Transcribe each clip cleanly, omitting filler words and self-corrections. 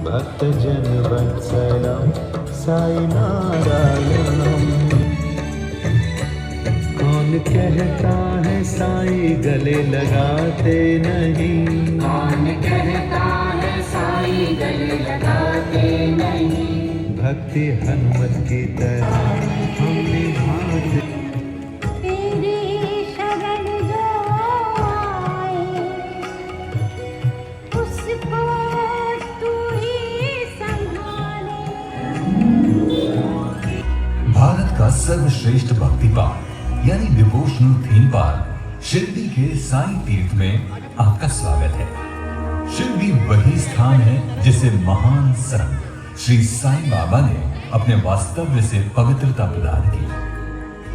भक्तजन वत्सलं साई नारायणं। कौन कहता है साई गले लगाते नहीं, कौन कहता है साई गले लगाते नहीं। भक्ति हनुमत की तरह हम निभाते। तेरे शरण जो आए उसको तू ही संभाले। भारत का सर्वश्रेष्ठ भक्ति पार्क यानी डिवोशनल थीम पार्क शिरडी के साई तीर्थ में आपका स्वागत है। शिरडी वही स्थान है जिसे महान संत श्री साईं बाबा ने अपने वास्तव्य से पवित्रता प्रदान की।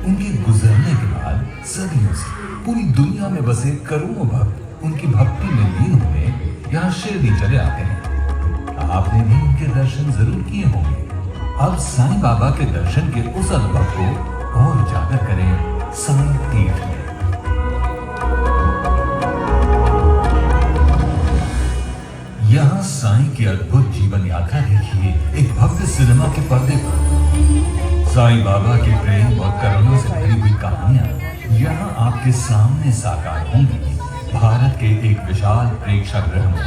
उनके गुजरने के बाद सदियों से पूरी दुनिया में बसे करोड़ों भक्त उनकी भक्ति में लीन हुए यहाँ शिरडी चले आते हैं। आपने भी उनके दर्शन जरूर किए होंगे। अब साईं बाबा के दर्शन के उस अनुभव को और उजागर करें साईं तीर्थ में। यहाँ साईं की अद्भुत जीवन यात्रा देखिए एक भव्य सिनेमा के पर्दे पर। साईं बाबा के प्रेम और करुणा से भरी हुई कहानियां यहाँ आपके सामने साकार होंगी। भारत के एक विशाल प्रेक्षागृह में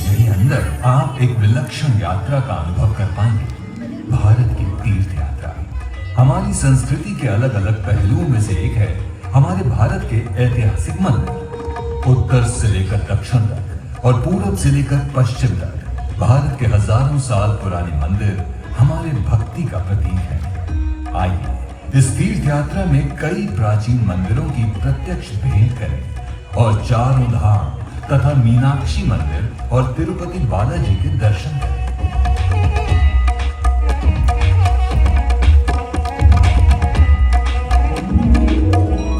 यही अंदर आप एक विलक्षण यात्रा का अनुभव कर पाएंगे। भारत की तीर्थ यात्रा हमारी संस्कृति के अलग अलग पहलुओं में से एक है। हमारे भारत के ऐतिहासिक मंदिर उत्तर से लेकर दक्षिण तक और पूरब से लेकर पश्चिम तक भारत के हजारों साल पुराने मंदिर हमारे भक्ति का प्रतीक है। आइए इस तीर्थ यात्रा में कई प्राचीन मंदिरों की प्रत्यक्ष भेंट करें और चारों धाम तथा मीनाक्षी मंदिर और तिरुपति बालाजी के दर्शन करें।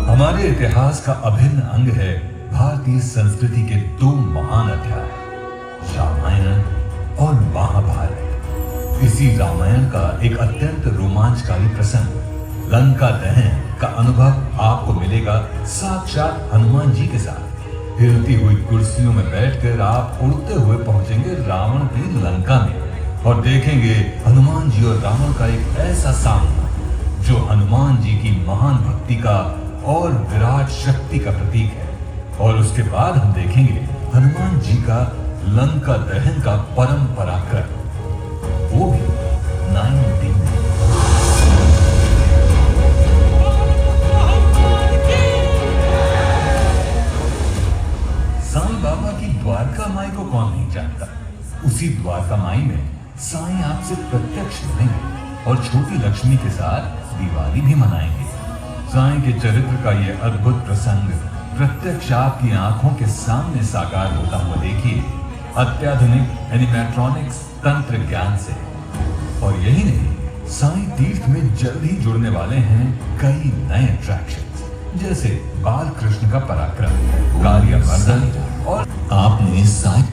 हमारे इतिहास का अभिन्न अंग है भारतीय संस्कृति के दो महान अध्याय रामायण और महाभारत। इसी रामायण का एक अत्यंत रोमांचकारी प्रसंग लंका दहन का अनुभव आपको मिलेगा साक्षात हनुमान जी के साथ। हिलती हुई कुर्सियों में बैठकर आप उड़ते हुए पहुंचेंगे रावण की लंका में और देखेंगे हनुमान जी और रावण का एक ऐसा सामना जो हनुमान जी की महान भक्ति का और विराट शक्ति का प्रतीक है। और उसके बाद हम देखेंगे हनुमान जी का लंका दहन का परम पराक्रम, वो भी 9 दिन में। साईं बाबा की द्वारका माई को कौन नहीं जानता। उसी द्वारका माई में साईं आपसे प्रत्यक्ष मिलेंगे और छोटी लक्ष्मी के साथ दिवाली भी मनाएंगे। साईं के चरित्र का यह अद्भुत प्रसंग प्रत्यक्ष आपकी आंखों के सामने साकार होता हुआ देखिए अत्याधुनिक एनिमेट्रॉनिक्स तंत्र ज्ञान से। और यही नहीं, साईं तीर्थ में जल्द ही जुड़ने वाले हैं कई नए अट्रैक्शंस जैसे बाल कृष्ण का पराक्रम, कार्यवर्धन और आपने साईं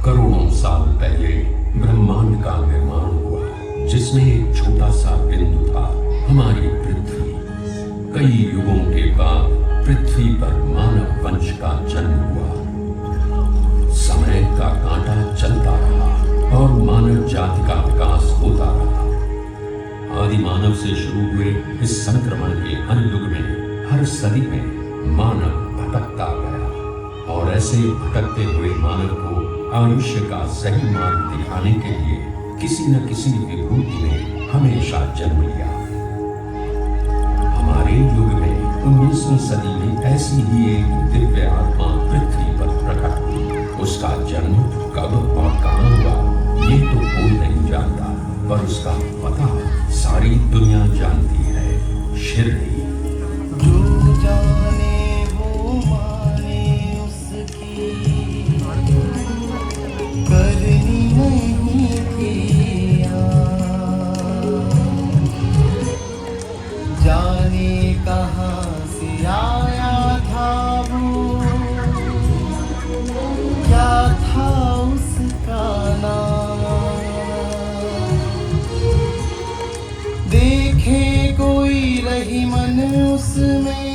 करोड़ों साल पहले ब्रह्मांड का निर्माण हुआ जिसमें एक छोटा सा बिंदु था हमारी पृथ्वी। कई युगों के बाद पृथ्वी पर मानव वंश का जन्म हुआ। समय का कांटा चलता रहा और मानव जाति का विकास होता रहा। आदि मानव से शुरू हुए इस संक्रमण के अनुयुग में हर सदी में मानव भटकता गया और ऐसे भटकते हुए मानव को आयुष्य का सही मार्ग दिखाने के लिए किसी न किसी विभूति ने हमेशा जन्म लिया। हमारे युग में 19वीं सदी में ऐसी ही एक दिव्य आत्मा पृथ्वी पर प्रकट हुई। उसका जन्म कब और कहां हुआ ये तो कोई नहीं जानता, पर उसका पता सारी दुनिया जानती है, शिरडी। जो जाने वो माने उसकी करनी नहीं किया, जाने कहाँ से आया था वो, क्या था उसका नाम। उसमें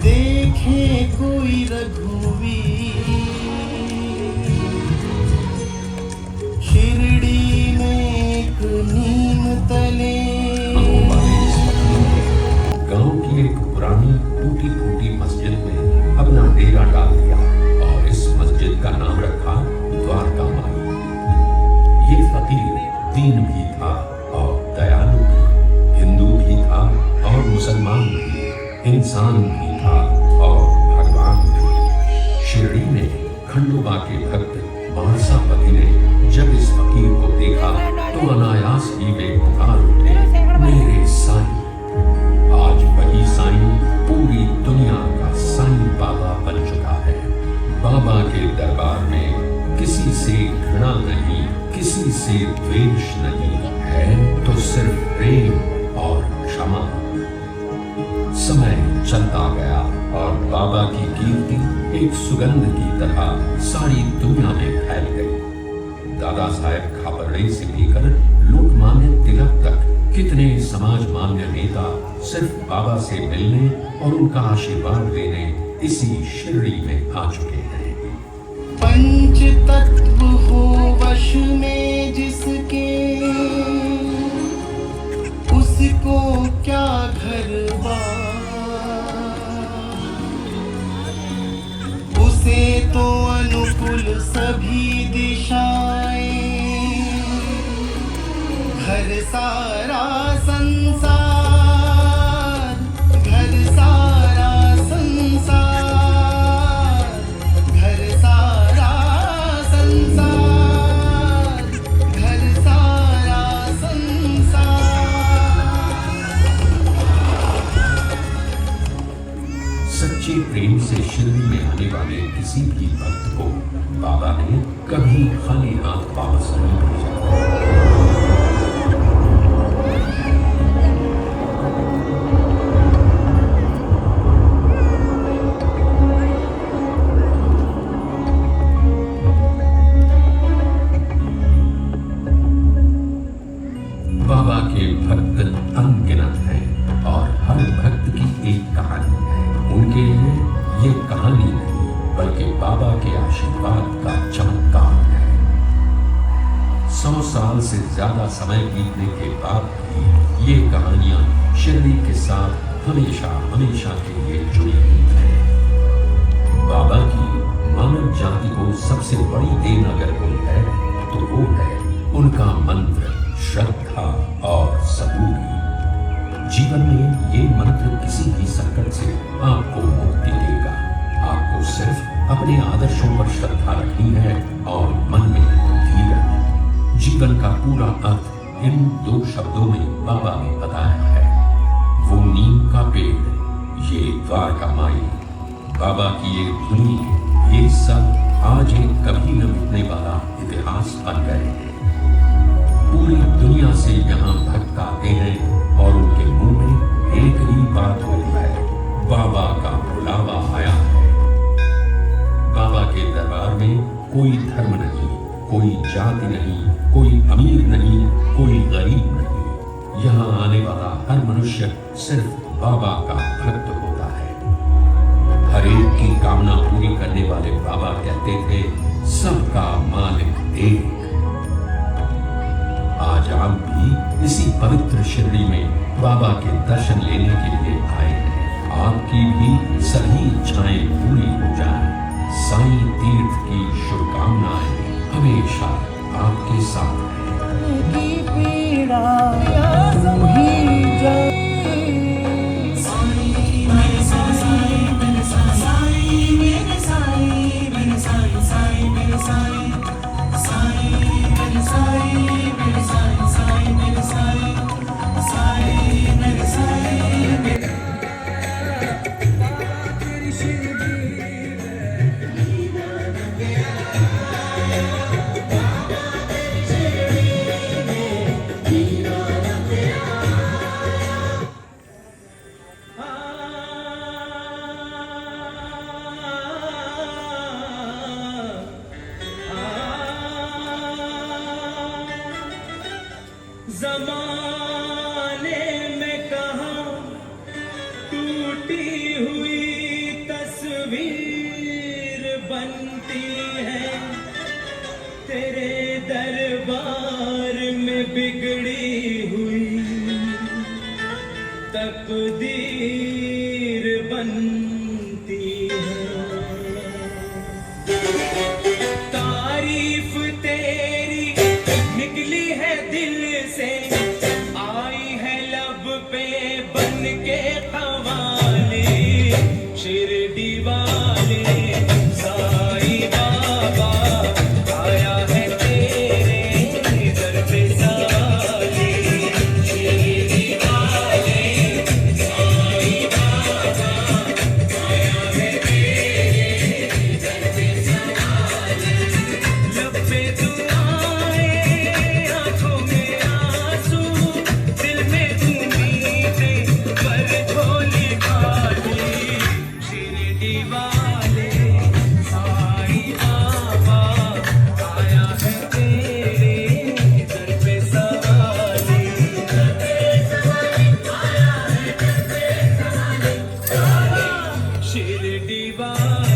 देखे कोई रघुवीर, शिरडी में एक नीम तले गांव की एक पुरानी टूटी फूटी मस्जिद में अपना डेरा डाल दिया और इस मस्जिद का नाम रखा द्वारका माई। ये फकीर दीन भी था और दयालु भी, हिंदू भी था और मुसलमान भी, इंसान भी था और भगवान भी। शिरडी में खंडोबा के भक्त मानसापति ने जब इस फकीर को देखा तो अनायास ही वे पुकार उठे, मेरे साईं। आज वही साईं पूरी दुनिया का साईं बाबा बन चुका है। बाबा के दरबार में किसी से घृणा नहीं, किसी से द्वेष नहीं है, तो सिर्फ प्रेम और क्षमा। समय चलता गया और बाबा की कीर्ति एक सुगंध की तरह सारी दुनिया में फैल गई। दादा साहेब खापरे से लेकर लोकमान्य तिलक तक कितने समाज मान्य नेता सिर्फ बाबा से मिलने और उनका आशीर्वाद लेने इसी शिरडी में आ चुके हैं। पंच तत्व हो वश में जिसके, उसको क्या घर बार, उसे तो अनुकूल सभी दिशाएं, घर सारा संसार, घर सारा संसार, घर सारा संसार, घर सारा संसार। सच्चे प्रेम से शिरडी में आने वाले किसी भी भक्त को बाबा ने कभी खाली हाथ वापस नहीं भेजा। बाबा के भक्त अनगिनत हैं और हर भक्त की एक कहानी है। उनके लिए ये कहानी नहीं बल्कि बाबा के आशीर्वाद का चमत्कार है। 100 साल से ज्यादा समय बीतने के बाद भी ये कहानियां शिरडी के साथ हमेशा हमेशा के लिए जुड़ी हुई हैं। बाबा की मानव जाति को सबसे बड़ी देन अगर कोई है तो वो है उनका मंत्र, श्रद्धा और सबूरी। जीवन में ये मंत्र किसी भी संकट से आपको मुक्ति देगा। आपको सिर्फ अपने आदर्शों पर श्रद्धा रखनी है और मन में धीरज। जीवन का पूरा अर्थ इन 2 शब्दों में बाबा ने बताया है। वो नीम का पेड़, ये द्वारका माई, बाबा की ये धुनी, ये सब आज एक कभी न मिटने वाला इतिहास बन गए हैं। पूरी दुनिया से यहाँ भक्त आते हैं और उनके मुंह में एक ही बात होती है, बाबा का बुलावा आया है। बाबा के दरबार में कोई धर्म नहीं, कोई जाति नहीं, कोई अमीर नहीं, कोई गरीब नहीं। यहाँ आने वाला हर मनुष्य सिर्फ बाबा का भक्त होता है। हर एक की कामना पूरी करने वाले बाबा कहते थे, सबका मालिक एक। आज आप भी इसी पवित्र शिरडी में बाबा के दर्शन लेने के लिए आए हैं। आपकी भी सभी इच्छाएं पूरी हो जाएं। साईं तीर्थ की शुभकामनाएं हमेशा आपके साथ हैं। की पीड़ा ही जाए। ज़माने में बिगड़ी हुई तकदीर बनती है। तारीफ तेरी निकली है दिल से, आई है लब पे बन के कवाले, शिरडी वाले साईं बाबा आया है तेरे दर पे साले, शिरडी वाले साईं बाबा आया है तेरे दर पे साले। लब पे दुआएं, आंखों में आंसू, दिल में उम्मीदें, पर झोली खाली, शिरडी वाले साईं बाबा आया है तेरे दर पे सवाले, शिरडी वाले